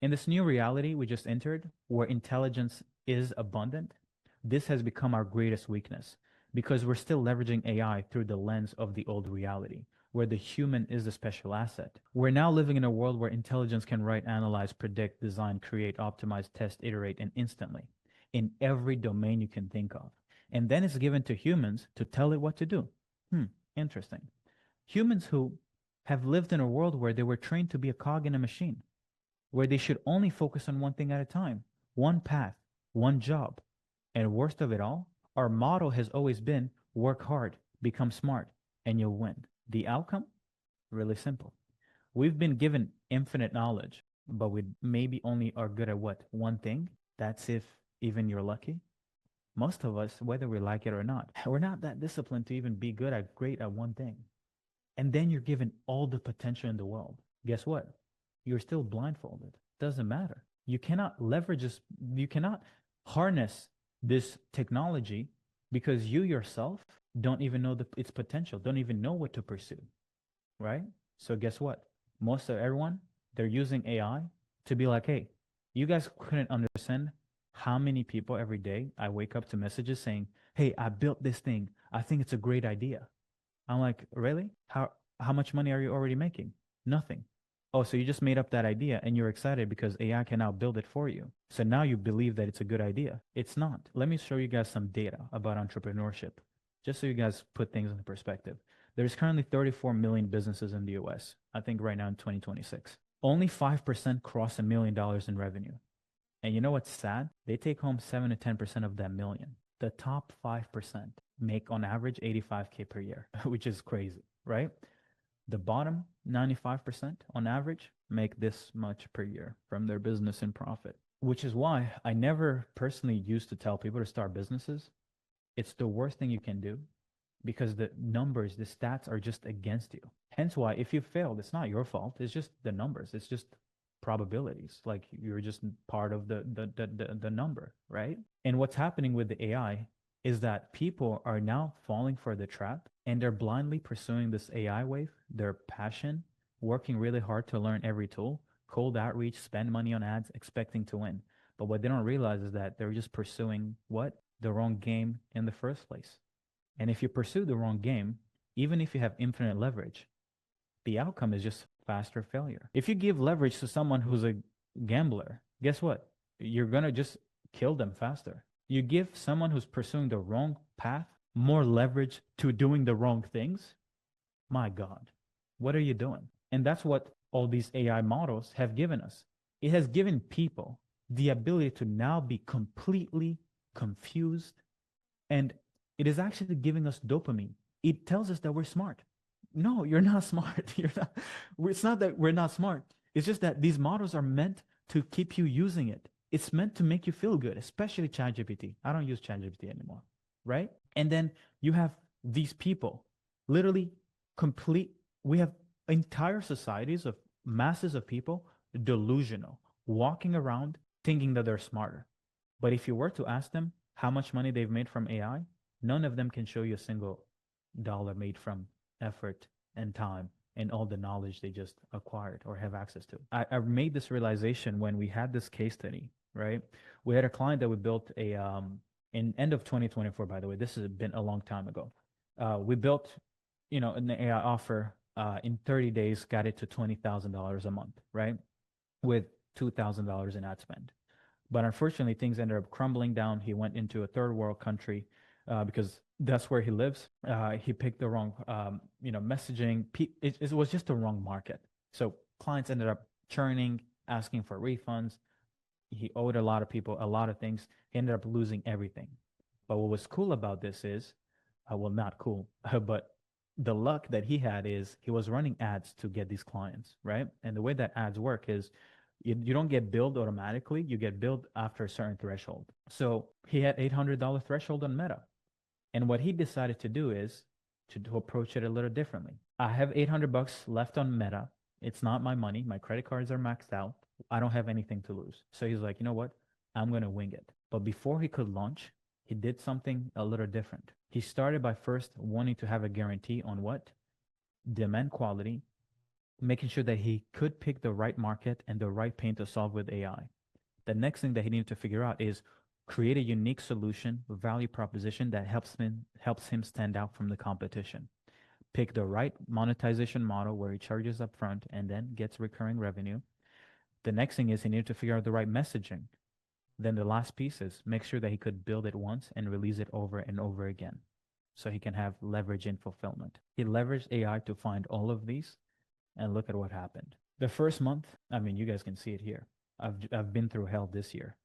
In this new reality we just entered, where intelligence is abundant, this has become our greatest weakness because we're still leveraging AI through the lens of the old reality, where the human is the special asset. We're now living in a world where intelligence can write, analyze, predict, design, create, optimize, test, iterate, and instantly in every domain you can think of. And then it's given to humans to tell it what to do. Interesting. Humans who have lived in a world where they were trained to be a cog in a machine, where they should only focus on one thing at a time, one path, one job. And worst of it all, our motto has always been work hard, become smart, and you'll win. The outcome? Really simple. We've been given infinite knowledge, but we maybe only are good at what? One thing? That's if even you're lucky. Most of us, whether we like it or not, we're not that disciplined to even be great at one thing. And then you're given all the potential in the world. Guess what? You're still blindfolded. Doesn't matter. You cannot leverage this. You cannot harness this technology because you yourself don't even know its potential, don't even know what to pursue, right? So guess what? Most of everyone, they're using AI to be like, hey, you guys couldn't understand how many people every day I wake up to messages saying, hey, I built this thing. I think it's a great idea. I'm like, really? How much money are you already making? Nothing. Oh, so you just made up that idea and you're excited because AI can now build it for you. So now you believe that it's a good idea. It's not. Let me show you guys some data about entrepreneurship, just so you guys put things into perspective. There's currently 34 million businesses in the US, I think right now in 2026. Only 5% cross $1 million in revenue. And you know what's sad? They take home 7 to 10% of that million. The top 5% make on average 85K per year, which is crazy, right? The bottom 95% on average make this much per year from their business and profit, which is why I never personally used to tell people to start businesses. It's the worst thing you can do because the numbers, the stats are just against you. Hence why if you failed, it's not your fault. It's just the numbers. It's just probabilities. Like you're just part of the number, right? And what's happening with the AI is that people are now falling for the trap and they're blindly pursuing this AI wave, their passion, working really hard to learn every tool, cold outreach, spend money on ads, expecting to win. But what they don't realize is that they're just pursuing what? The wrong game in the first place. And if you pursue the wrong game, even if you have infinite leverage, the outcome is just faster failure. If you give leverage to someone who's a gambler, guess what? You're going to just kill them faster. You give someone who's pursuing the wrong path more leverage to doing the wrong things. My God, what are you doing? And that's what all these AI models have given us. It has given people the ability to now be completely confused. And it is actually giving us dopamine. It tells us that we're smart. No, you're not smart. You're not. It's not that we're not smart. It's just that these models are meant to keep you using it. It's meant to make you feel good, especially ChatGPT. I don't use ChatGPT anymore, right? And then you have these people, literally we have entire societies of masses of people delusional, walking around thinking that they're smarter. But if you were to ask them how much money they've made from AI, none of them can show you a single dollar made from effort and time and all the knowledge they just acquired or have access to. I made this realization when we had this case study, right? We had a client that we built in end of 2024, by the way. This has been a long time ago. We built, an AI offer in 30 days, got it to $20,000 a month, right? With $2,000 in ad spend. But unfortunately, things ended up crumbling down. He went into a third world country because that's where he lives. He picked the wrong, messaging. It was just the wrong market. So clients ended up churning, asking for refunds. He owed a lot of people a lot of things. He ended up losing everything. But what was cool about this is, well, not cool, but the luck that he had is he was running ads to get these clients, right? And the way that ads work is you don't get billed automatically. You get billed after a certain threshold. So he had $800 threshold on Meta. And what he decided to do is to approach it a little differently. I have $800 left on Meta. It's not my money. My credit cards are maxed out. I don't have anything to lose. So he's like, you know what? I'm going to wing it. But before he could launch, he did something a little different. He started by first wanting to have a guarantee on what? Demand quality making sure that he could pick the right market and the right pain to solve with AI. The next thing that he needed to figure out is create a unique solution, value proposition that helps him stand out from the competition. Pick the right monetization model where he charges upfront and then gets recurring revenue. The next thing is he needed to figure out the right messaging. Then the last piece is make sure that he could build it once and release it over and over again so he can have leverage in fulfillment. He leveraged AI to find all of these, and look at what happened. The first month, I mean, you guys can see it here. I've been through hell this year,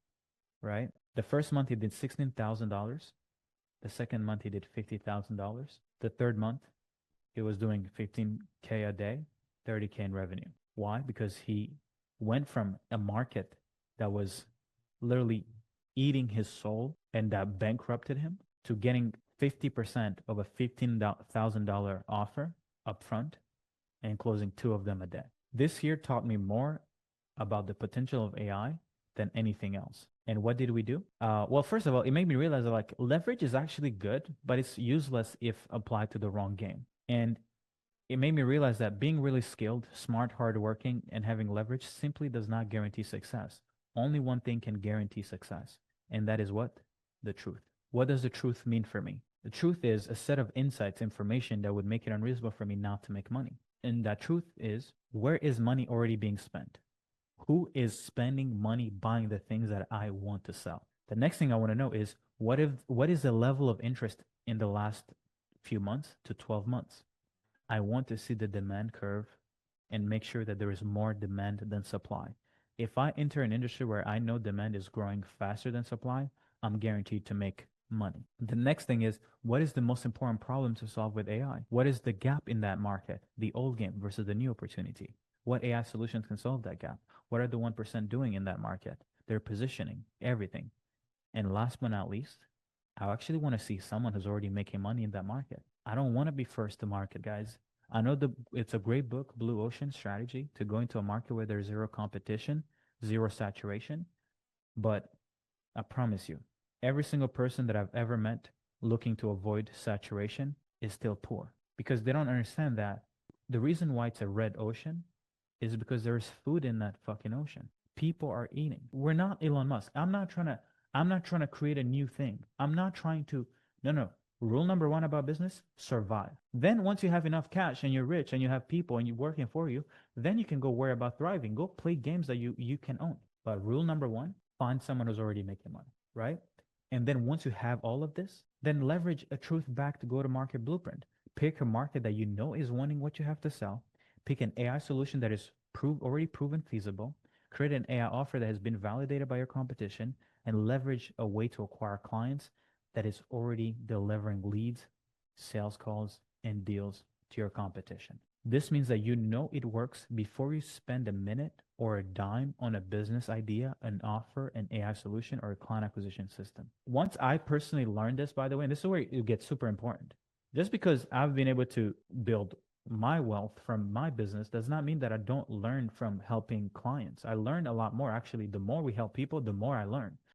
right? The first month he did $16,000. The second month he did $50,000. The third month he was doing 15K a day, 30K in revenue. Why? Because he went from a market that was literally eating his soul and that bankrupted him to getting 50% of a $15,000 offer upfront and closing 2 of them a day. This year taught me more about the potential of AI than anything else. And what did we do? Well, first of all, it made me realize that like leverage is actually good, but it's useless if applied to the wrong game. And it made me realize that being really skilled, smart, hardworking, and having leverage simply does not guarantee success. Only one thing can guarantee success, and that is what? The truth. What does the truth mean for me? The truth is a set of insights, information that would make it unreasonable for me not to make money. And that truth is, where is money already being spent? Who is spending money buying the things that I want to sell? The next thing I want to know is, what is the level of interest in the last few months to 12 months? I want to see the demand curve and make sure that there is more demand than supply. If I enter an industry where I know demand is growing faster than supply, I'm guaranteed to make money. The next thing is, what is the most important problem to solve with AI? What is the gap in that market, the old game versus the new opportunity? What AI solutions can solve that gap? What are the 1% doing in that market? Their positioning, everything. And last but not least, I actually want to see someone who's already making money in that market. I don't want to be first to market, guys. I know it's a great book, Blue Ocean Strategy, to go into a market where there's zero competition, zero saturation. But I promise you, every single person that I've ever met looking to avoid saturation is still poor because they don't understand that the reason why it's a red ocean is because there's food in that fucking ocean. People are eating. We're not Elon Musk. I'm not trying to create a new thing. I'm not trying to no. Rule number 1 about business, survive. Then once you have enough cash and you're rich and you have people and you're working for you, then you can go worry about thriving. Go play games that you can own. But rule number 1, find someone who's already making money, right? And then once you have all of this, then leverage a truth-backed go-to-market blueprint. Pick a market that you know is wanting what you have to sell. Pick an AI solution that is already proven feasible. Create an AI offer that has been validated by your competition and leverage a way to acquire clients that is already delivering leads, sales calls, and deals to your competition. This means that you know it works before you spend a minute or a dime on a business idea, an offer, an AI solution, or a client acquisition system. Once I personally learned this, by the way, and this is where it gets super important, just because I've been able to build my wealth from my business does not mean that I don't learn from helping clients. I learn a lot more. Actually, the more we help people, the more I learn.